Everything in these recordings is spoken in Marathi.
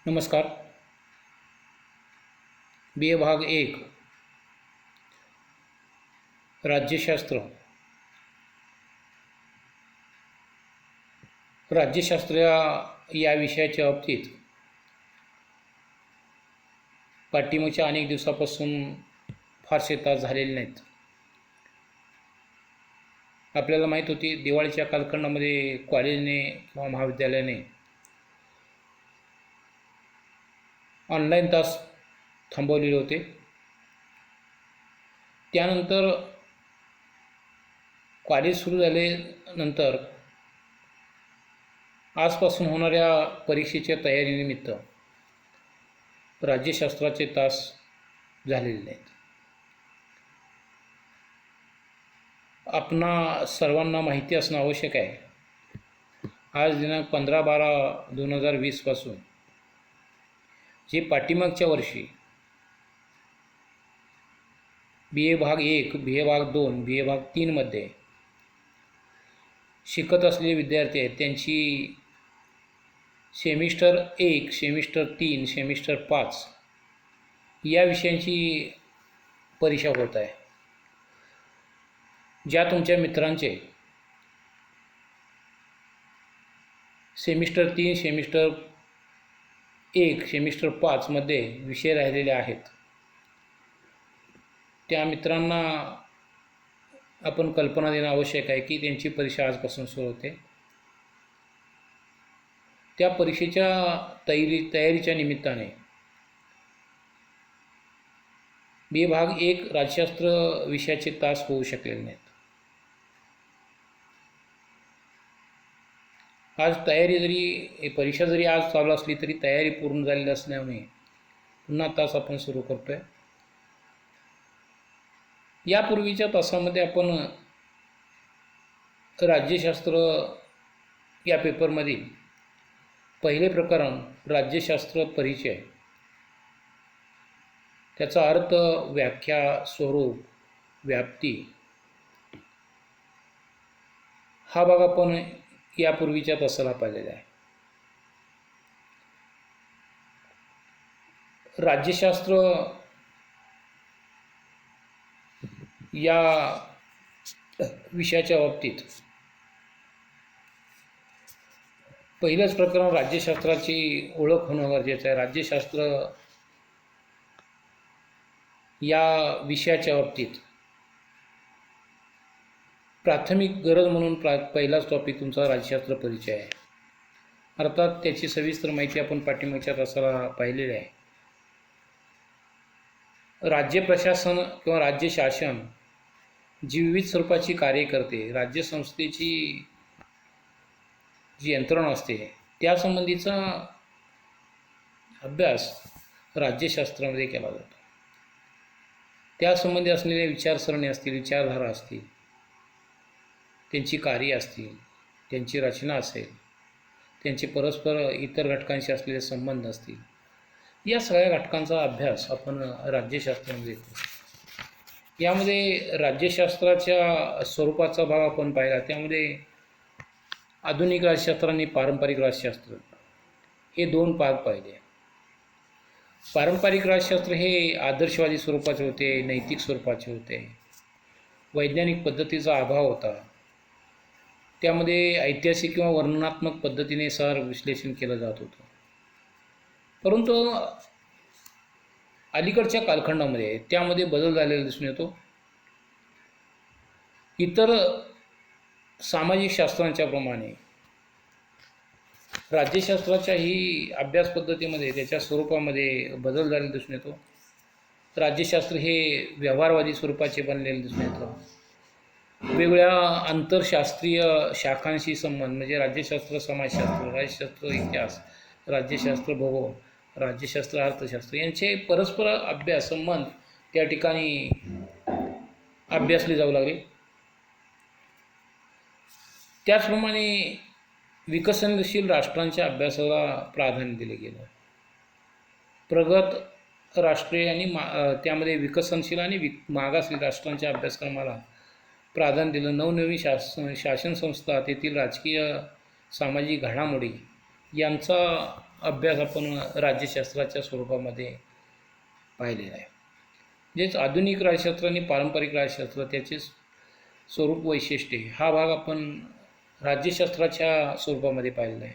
नमस्कार. बी ए भाग 1 राज्यशास्त्र. राज्यशास्त्र या विषयाच्या बाबतीत पाठीमागच्या अनेक दिवसापासून फारसे तास झालेले नाहीत. आपल्याला माहीत होती दिवाळीच्या कालखंडामध्ये कॉलेजने किंवा महाविद्यालयाने ऑनलाईन तास थांबवलेले होते. त्यानंतर कॉलेज सुरू झाल्यानंतर आजपासून होणाऱ्या परीक्षेच्या तयारीनिमित्त राज्यशास्त्राचे तास झालेले नाहीत. आपणा सर्वांना माहिती असणं आवश्यक आहे. आज दिनांक 15/12/2020 पासून जे पाठीमागच्या वर्षी बी ए भाग 1, बी ए भाग 2, बी ए भाग 3 मध्ये शिकत असलेले विद्यार्थी आहेत त्यांची सेमिस्टर 1, सेमिस्टर 3, सेमिस्टर 5 या विषयांची परीक्षा होत आहे. ज्या तुमच्या मित्रांचे सेमिस्टर 3, सेमिस्टर 1, सेमिस्टर 5 मध्ये विषय राहिलेले आहेत त्या मित्रांना आपण कल्पना देणं आवश्यक आहे की त्यांची परीक्षा आजपासून सुरू होते. त्या परीक्षेच्या तयारीच्या निमित्ताने बी ए भाग 1 राज्यशास्त्र विषयाचे तास होऊ शकलेले नाहीत. आज परीक्षा जरी आज चालू असली तरी तयारी पूर्ण झालेली असल्यामुळे पुन्हा तास आपण सुरू करतो आहे. यापूर्वीच्या तासामध्ये आपण राज्यशास्त्र या पेपरमधील पहिले प्रकरण राज्यशास्त्र परिचय, त्याचा अर्थ, व्याख्या, स्वरूप, व्याप्ती हा भाग आपण यापूर्वीच्या तासाला पाहिलेला आहे. राज्यशास्त्र या विषयाच्या बाबतीत पहिलंच प्रकरण राज्यशास्त्राची ओळख होणं गरजेचं आहे. राज्यशास्त्र या विषयाच्या बाबतीत प्राथमिक गरज म्हणून पहिलाच टॉपिक तुमचा राज्यशास्त्र परिचय आहे. अर्थात त्याची सविस्तर माहिती आपण पाठीमागच्या तासाला पाहिलेली आहे. राज्य प्रशासन किंवा राज्य शासन जी विविध स्वरूपाची कार्य करते, राज्यसंस्थेची जी यंत्रणा असते त्यासंबंधीचा अभ्यास राज्यशास्त्रामध्ये केला जातो. त्यासंबंधी असलेल्या विचारसरणी असतील, विचारधारा असतील, त्यांची कार्य असतील, त्यांची रचना असेल, त्यांचे परस्पर इतर घटकांशी असलेले संबंध असतील, या सगळ्या घटकांचा अभ्यास आपण राज्यशास्त्रामध्ये करतो. यामध्ये राज्यशास्त्राच्या स्वरूपाचा भाग आपण पाहिला. त्यामध्ये आधुनिक राज्यशास्त्र आणि पारंपरिक राज्यशास्त्र हे दोन भाग पाहिले. पारंपरिक राज्यशास्त्र हे आदर्शवादी स्वरूपाचे होते, नैतिक स्वरूपाचे होते, वैज्ञानिक पद्धतीचा अभाव होता. त्यामध्ये ऐतिहासिक किंवा वर्णनात्मक पद्धतीने सार विश्लेषण केलं जात होतं. परंतु अलीकडच्या कालखंडामध्ये त्यामध्ये बदल झालेला दिसून येतो. इतर सामाजिक शास्त्रांच्या प्रमाणे राज्यशास्त्राच्याही अभ्यास पद्धतीमध्ये, त्याच्या स्वरूपामध्ये बदल झालेला दिसून येतो. राज्यशास्त्र हे व्यवहारवादी स्वरूपाचे बनलेले दिसून येतं. वेगवेगळ्या आंतरशास्त्रीय शाखांशी संबंध म्हणजे राज्यशास्त्र समाजशास्त्र, राज्यशास्त्र इतिहास, राज्यशास्त्र भूगोल, राज्यशास्त्र अर्थशास्त्र यांचे परस्पर अभ्यास संबंध त्या ठिकाणी अभ्यासले जाऊ लागले. त्याचप्रमाणे विकसनशील राष्ट्रांच्या अभ्यासाला प्राधान्य दिले गेलं. प्रगत राष्ट्रे आणि त्यामध्ये विकसनशील आणि मागासलेल्या राष्ट्रांच्या अभ्यासक्रमाला प्राधान्य दिलं. नवनवीन शासन संस्था, तेथील राजकीय सामाजिक घडामोडी यांचा अभ्यास आपण राज्यशास्त्राच्या स्वरूपामध्ये पाहिलेला आहे. म्हणजेच आधुनिक राज्यशास्त्र आणि पारंपरिक राज्यशास्त्र त्याचे स्वरूप वैशिष्ट्ये हा भाग आपण राज्यशास्त्राच्या स्वरूपामध्ये पाहिलेला आहे.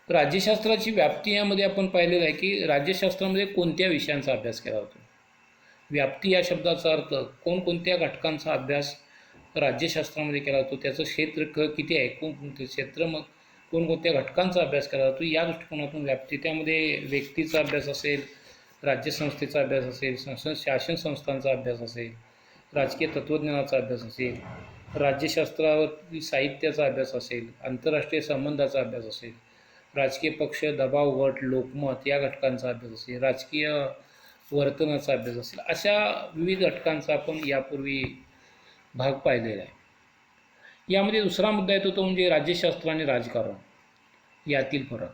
राज्यशास्त्राची व्याप्ती यामध्ये आपण पाहिलेलं आहे की राज्यशास्त्रामध्ये कोणत्या विषयांचा अभ्यास केला जातो. व्याप्ती या शब्दाचा अर्थ कोणकोणत्या घटकांचा अभ्यास राज्यशास्त्रामध्ये केला जातो, त्याचं क्षेत्र किती आहे, कोणकोणते क्षेत्र, मग कोणकोणत्या घटकांचा अभ्यास केला जातो या दृष्टिकोनातून व्याप्ती. त्यामध्ये व्यक्तीचा अभ्यास असेल, राज्यसंस्थेचा अभ्यास असेल, शासन संस्थांचा अभ्यास असेल, राजकीय तत्त्वज्ञानाचा अभ्यास असेल, राज्यशास्त्रावर साहित्याचा अभ्यास असेल, आंतरराष्ट्रीय संबंधाचा अभ्यास असेल, राजकीय पक्ष, दबाव गट, लोकमत या घटकांचा अभ्यास असेल, राजकीय वर्तनाचा अभ्यास असेल, अशा विविध घटकांचा आपण यापूर्वी भाग पाहिलेला आहे. यामध्ये दुसरा मुद्दा येतो तो म्हणजे राज्यशास्त्र आणि राजकारण यातील फरक.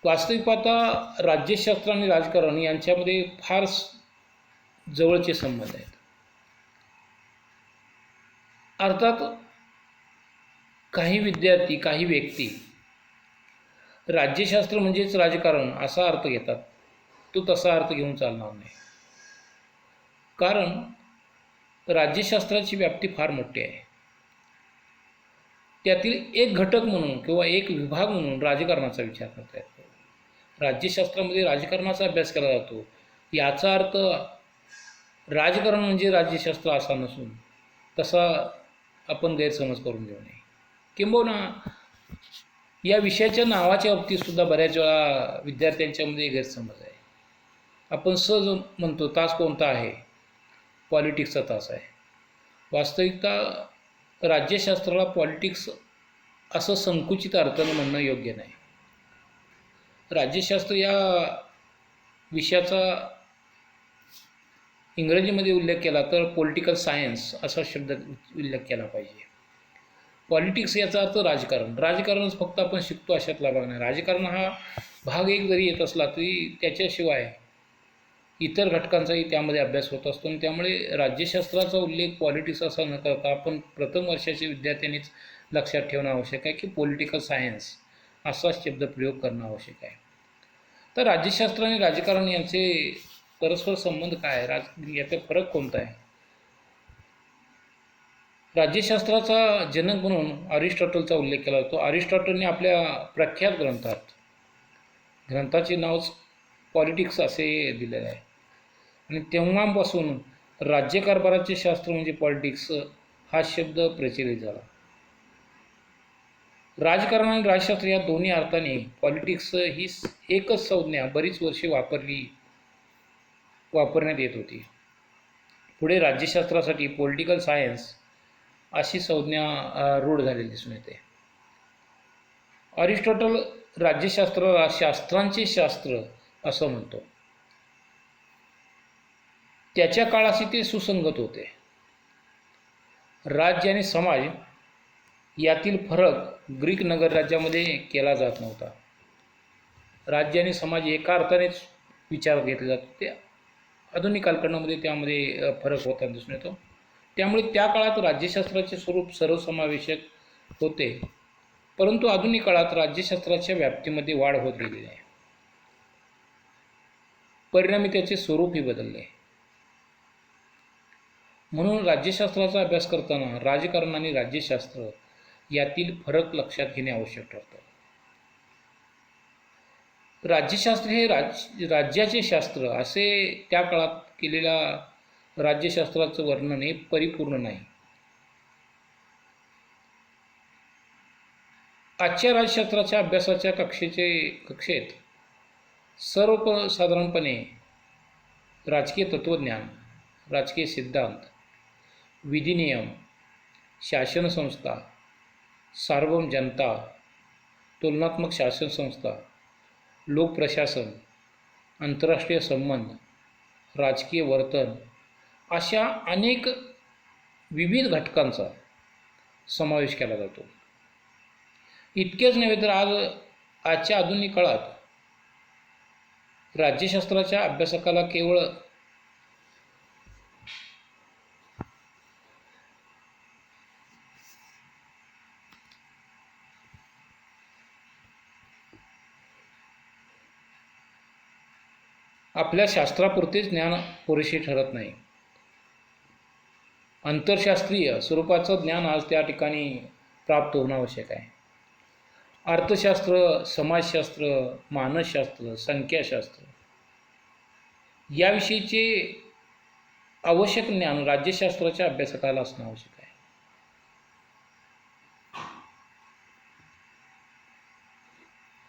वास्तविक पाहता राज्यशास्त्र आणि राजकारण यांच्यामध्ये फार जवळचे संबंध आहेत. अर्थात काही विद्यार्थी, काही व्यक्ती राज्यशास्त्र म्हणजेच राजकारण असा अर्थ घेतात. तो तसा अर्थ घेऊन चालणार नाही. कारण राज्यशास्त्राची व्याप्ती फार मोठी आहे. त्यातील एक घटक म्हणून किंवा एक विभाग म्हणून राजकारणाचा विचार करता येतो. राज्यशास्त्रामध्ये राजकारणाचा अभ्यास केला जातो. याचा अर्थ राजकारण म्हणजे राज्यशास्त्र असा नसून तसा आपण गैरसमज करून घेऊ नये. किंबहुना या विषयाच्या नावाच्या बाबतीतसुद्धा बऱ्याच वेळा विद्यार्थ्यांच्यामध्ये गैरसमज आहे. आपण सहज म्हणतो तास कोणता आहे, पॉलिटिक्सचा तास आहे. वास्तविकता राज्यशास्त्राला पॉलिटिक्स असं संकुचित अर्थानं म्हणणं योग्य नाही. राज्यशास्त्र या विषयाचा इंग्रजीमध्ये उल्लेख केला तर पॉलिटिकल सायन्स असा शब्द उल्लेख केला पाहिजे. पॉलिटिक्स याचा अर्थ राजकारण. राजकारणच फक्त आपण शिकतो अशातला भाग नाही. राजकारण हा भाग एक जरी येत असला तरी त्याच्याशिवाय इतर घटकांचाही त्यामध्ये अभ्यास होत असतो. आणि त्यामुळे राज्यशास्त्राचा उल्लेख पॉलिटिक्स असा न करता आपण प्रथम वर्षाच्या विद्यार्थ्यांनीच लक्षात ठेवणं आवश्यक आहे की पॉलिटिकल सायन्स असा शब्दप्रयोग करणं आवश्यक आहे. तर राज्यशास्त्र आणि राजकारण यांचे परस्पर संबंध काय आहे, याचा फरक कोणता आहे. राज्यशास्त्राचा जनक म्हणून अरिस्टॉटलचा उल्लेख केला जातो. अरिस्टॉटलने आपल्या प्रख्यात ग्रंथाचे नावच पॉलिटिक्स असे दिलेले आहे. आणि तेव्हापासून राज्यकारभाराचे शास्त्र म्हणजे पॉलिटिक्स हा शब्द प्रचलित झाला. राजकारण आणि राजशास्त्र या दोन्ही अर्थाने पॉलिटिक्स ही एकच संज्ञा बरीच वर्षे वापरण्यात येत होती. पुढे राज्यशास्त्रासाठी पॉलिटिकल सायन्स अशी संज्ञा रूढ झालेली दिसून येते. अरिस्टॉटल राज्यशास्त्राला शास्त्रांचे शास्त्र असं म्हणतो. त्याच्या काळाशी ते सुसंगत होते. राज्य आणि समाज यातील फरक ग्रीक नगरराज्यामध्ये केला जात नव्हता. राज्य आणि समाज एका अर्थानेच विचारात घेतले जात होते. आधुनिक कालखंडामध्ये त्यामध्ये फरक होताना दिसून येतो. त्यामुळे त्या काळात राज्यशास्त्राचे स्वरूप सर्वसमावेशक होते. परंतु आधुनिक काळात राज्यशास्त्राच्या व्याप्तीमध्ये वाढ होत गेलेली आहे. परिणामी त्याचे स्वरूपही बदलले. म्हणून राज्यशास्त्राचा अभ्यास करताना राजकारण आणि राज्यशास्त्र यातील फरक लक्षात घेणे आवश्यक ठरतं. राज्यशास्त्र हे राज्याचे शास्त्र असे त्या काळात केलेल्या राज्यशास्त्राचं वर्णन हे परिपूर्ण नाही. आजच्या राज्यशास्त्राच्या अभ्यासाच्या कक्षेत सर्वसाधारणपणे राजकीय तत्त्वज्ञान, राजकीय सिद्धांत, विधिनियम, शासनसंस्था, सार्वभौम जनता, तुलनात्मक शासनसंस्था, लोकप्रशासन, आंतरराष्ट्रीय संबंध, राजकीय वर्तन अशा अनेक विविध घटकांचा समावेश केला जातो. इतकेच नव्हे तर आजच्या आधुनिक काळात राज्यशास्त्राच्या अभ्यासकाला केवळ आपल्या शास्त्रापुरतेच ज्ञान पुरेसे ठरत नाही. आंतरशास्त्रीय स्वरूपाचं ज्ञान आज त्या ठिकाणी प्राप्त होणं आवश्यक आहे. अर्थशास्त्र, समाजशास्त्र, मानसशास्त्र, संख्याशास्त्र याविषयीचे आवश्यक ज्ञान राज्यशास्त्राच्या अभ्यासकाला असणं आवश्यक आहे.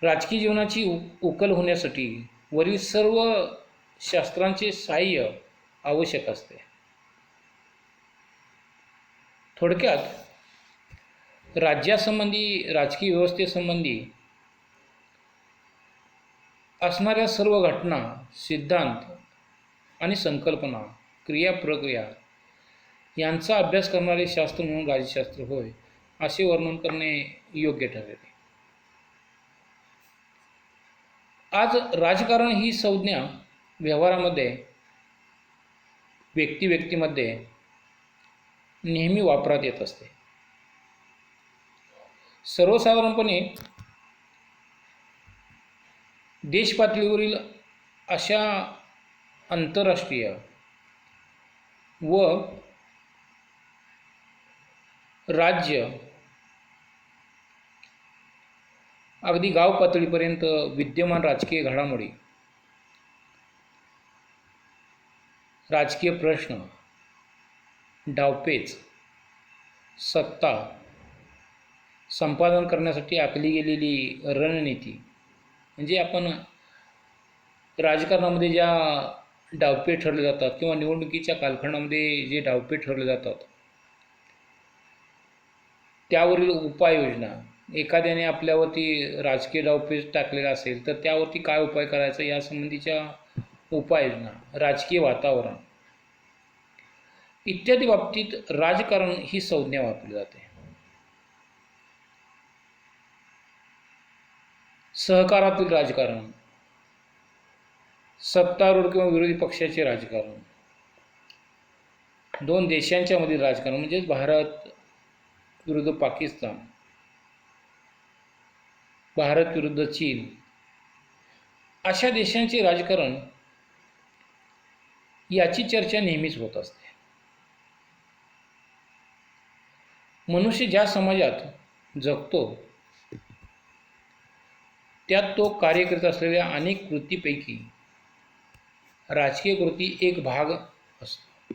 राजकीय जीवनाची उकल होण्यासाठी वरील सर्व शास्त्रांचे सहाय्य आवश्यक असते. थोडक्यात राज्यासंबंधी, राजकीय व्यवस्थेसंबंधी असणाऱ्या सर्व घटना, सिद्धांत आणि संकल्पना, क्रियाप्रक्रिया यांचा अभ्यास करणारे शास्त्र म्हणून राज्यशास्त्र होय, असे वर्णन करणे योग्य ठरेल. आज राजकारण ही संज्ञा व्यवहारामध्ये, व्यक्तिमध्ये नेहमी वापरात येत असते. सर्वसाधारणपणे देशपातळीवरील अशा आंतरराष्ट्रीय व राज्य अगदी गाव पातळीपर्यंत विद्यमान राजकीय घडामोडी, राजकीय प्रश्न, डावपेच, सत्ता संपादन करण्यासाठी आखली गेलेली रणनीती, म्हणजे आपण राजकारणामध्ये ज्या डावपेच ठरले जातात किंवा निवडणुकीच्या कालखंडामध्ये जे डावपेच ठरले जातात त्यावरील उपाययोजना, एखाद्याने आपल्यावरती राजकीय डावपेच टाकलेला असेल तर त्यावरती काय उपाय करायचा यासंबंधीच्या उपाययोजना, राजकीय वातावरण इत्यादी बाबतीत राजकारण ही संज्ञा वापरली जाते. सहकारातील राजकारण, सत्तारूढ किंवा विरोधी पक्षाचे राजकारण, दोन देशांच्या मधील राजकारण म्हणजेच भारत विरुद्ध पाकिस्तान, भारत विरुद्ध चीन, अशा देशांचे राजकारण याची चर्चा नेहमीच होत असते. मनुष्य ज्या समाजात जगतो त्यात तो कार्य करत असलेल्या अनेक कृतीपैकी राजकीय कृती एक भाग असतो.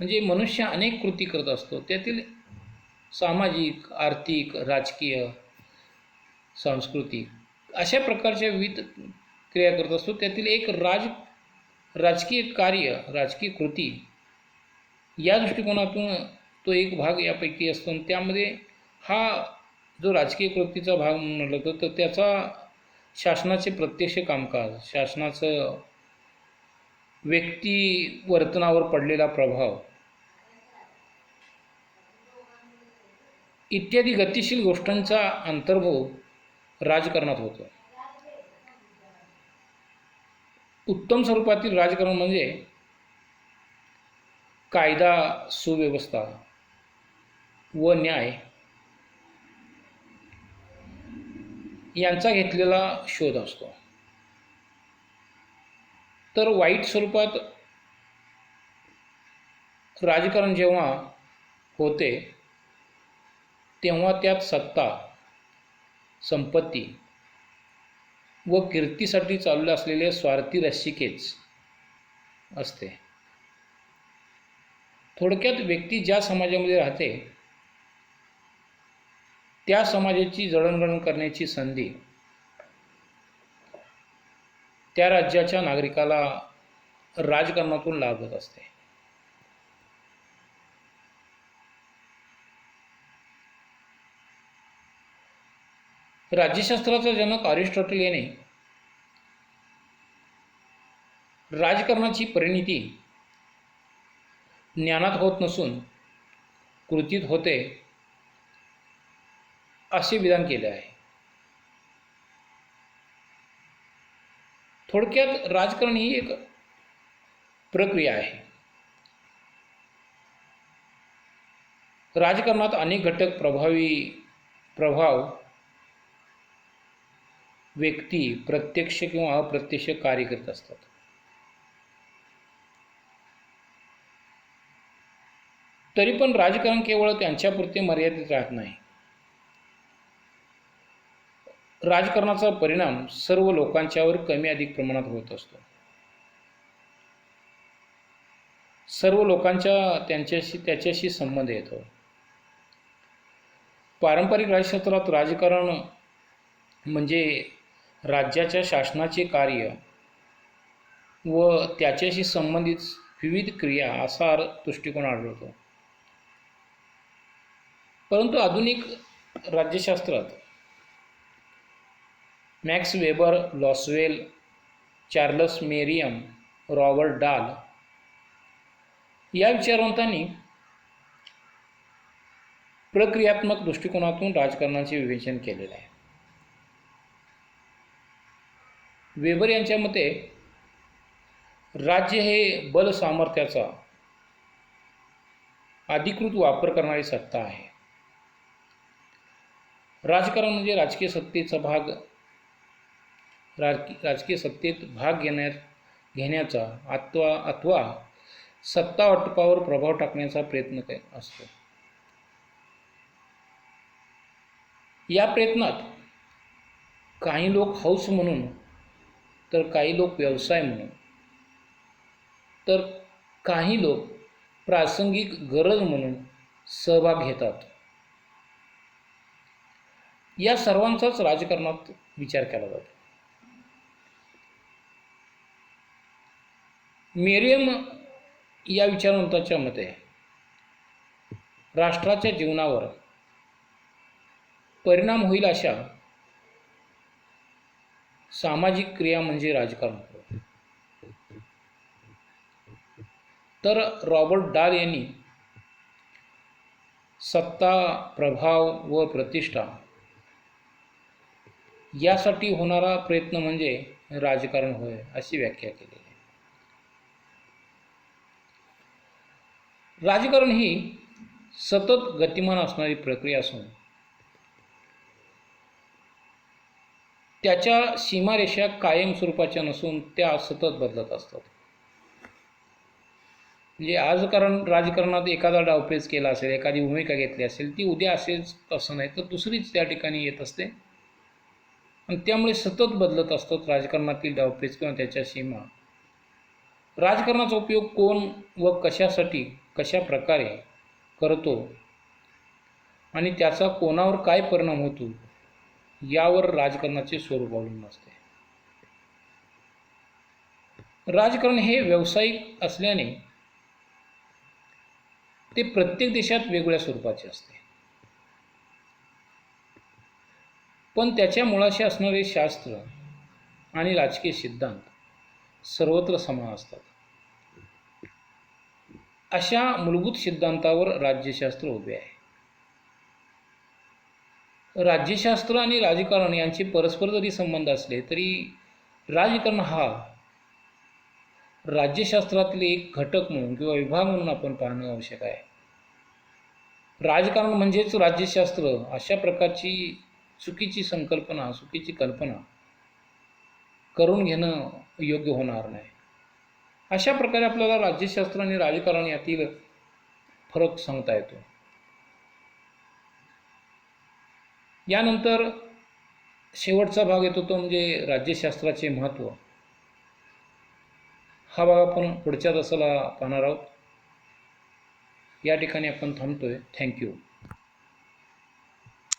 म्हणजे मनुष्य अनेक कृती करत असतो, त्यातील सामाजिक, आर्थिक, राजकीय, सांस्कृतिक अशा प्रकारच्या विविध क्रिया करत असतो. त्यातील एक राजकीय कार्य, राजकीय कृती या दृष्टिकोनातून तो एक भाग यापैकी असतो. आणि त्यामध्ये हा जो राजकीय कृतीचा भाग म्हणलं जातो तर त्याचा शासनाचे प्रत्यक्ष कामकाज, शासनाचं व्यक्ती वर्तनावर पडलेला प्रभाव इत्यादी गतिशील गोष्टींचा अंतर्भाव राजकारणात होतो. उत्तम स्वरूपातील राजकारण म्हणजे कायदा, सुव्यवस्था व न्याय यांचा घेतलेला शोध असतो. तर वाईट स्वरूपात राजकारण जेव्हा होते तेव्हा त्यात सत्ता, संपत्ती व कीर्तीसाठी चालू असलेले स्वार्थी रस्सीखेच असते. थोडक्यात व्यक्ती ज्या समाजामध्ये राहते त्या समाजाची जडणघडण करण्याची संधी त्या राज्याच्या नागरिकाला राजकारणातून लाभत असते. राज्यशास्त्राचा जनक अरिस्टॉटल याने राजकारणाची परिणिती ज्ञानात होत नसून कृतीत होते असे विधान केले आहे. थोडक्यात राजकारण ही एक प्रक्रिया आहे. राजकारणात अनेक घटक प्रभाव व्यक्ती प्रत्यक्ष किंवा अप्रत्यक्ष कार्य करत असतात. तरी पण राजकारण केवळ त्यांच्यापुरते मर्यादित राहत नाही. राजकारणाचा परिणाम सर्व लोकांच्यावर कमी अधिक प्रमाणात होत असतो. सर्व लोकांचा त्याच्याशी संबंध येतो. पारंपरिक राज्यशास्त्रात राजकारण म्हणजे राज्याच्या शासनाचे कार्य व त्याच्याशी संबंधित विविध क्रिया असा दृष्टिकोन आढळतो. परंतु आधुनिक राज्यशास्त्रात Max Weber, Lasswell, Charles Merriam, Robert Dahl या विचारवंतांनी प्रक्रियात्मक दृष्टिकोनातून राजकारणाचे विवेचन केलेले आहे. वेबर यांच्या मते राज्य हे बल सामर्थ्याचा अधिकृत वापर करणारी सत्ता आहे. राजकारण म्हणजे राजकीय सत्तेत भाग घेण्याचा अथवा सत्ता वाटपावर प्रभाव टाकण्याचा प्रयत्न असतो. या प्रयत्नात काही लोक हौस म्हणून, तर काही लोक व्यवसाय म्हणून, तर काही लोक प्रासंगिक गरज म्हणून सहभाग घेतात. या सर्वांचाच राजकारणात विचार केला जातो. मेरियम या विचारवंताच्या मते राष्ट्राच्या जीवनावर परिणाम होईल अशा सामाजिक क्रिया म्हणजे राजकारण. तर रॉबर्ट डाल यांनी सत्ता, प्रभाव व प्रतिष्ठा यासाठी होणारा प्रयत्न म्हणजे राजकारण होय अशी व्याख्या केली आहे. राजकारण ही सतत गतिमान असणारी प्रक्रिया असून त्याच्या सीमारेषा कायम स्वरूपाच्या नसून त्या सतत बदलत असतात. म्हणजे आज राजकारणात एखादा डावपेच केला असेल, एखादी भूमिका घेतली असेल, ती उद्या असेच असं नाही तर दुसरीच त्या ठिकाणी येत असते आणि त्यामुळे सतत बदलत असतात राजकारणातील डावपेच किंवा त्याच्या सीमा. राजकारणाचा उपयोग कोण व कशासाठी, कशा प्रकारे करतो आणि त्याचा कोणावर काय परिणाम होतो यावर राजकारणाचे स्वरूप अवलंबून असते. राजकारण हे व्यावसायिक असल्याने ते प्रत्येक देशात वेगवेगळ्या स्वरूपाचे असते, पण त्याच्या मुळाशी असणारे शास्त्र आणि राजकीय सिद्धांत सर्वत्र समान असतात. अशा मूलभूत सिद्धांतावर राज्यशास्त्र उभे आहे. राज्यशास्त्र आणि राजकारण यांचे परस्पर जरी संबंध असले तरी राजकारण हा राज्यशास्त्रातील एक घटक म्हणून किंवा विभाग म्हणून आपण पाहणं आवश्यक आहे. राजकारण म्हणजेच राज्यशास्त्र अशा प्रकारची चुकीची कल्पना करून घेणं योग्य होणार नाही. अशा प्रकारे आपल्याला राज्यशास्त्र आणि राजकारण यातील फरक सांगता येतो. यानंतर शेवटचा भाग येतो तो म्हणजे राज्यशास्त्राचे महत्त्व. हा भाग आपण पुढच्या तासाला पाहणार आहोत. या ठिकाणी आपण थांबतोय. थँक्यू.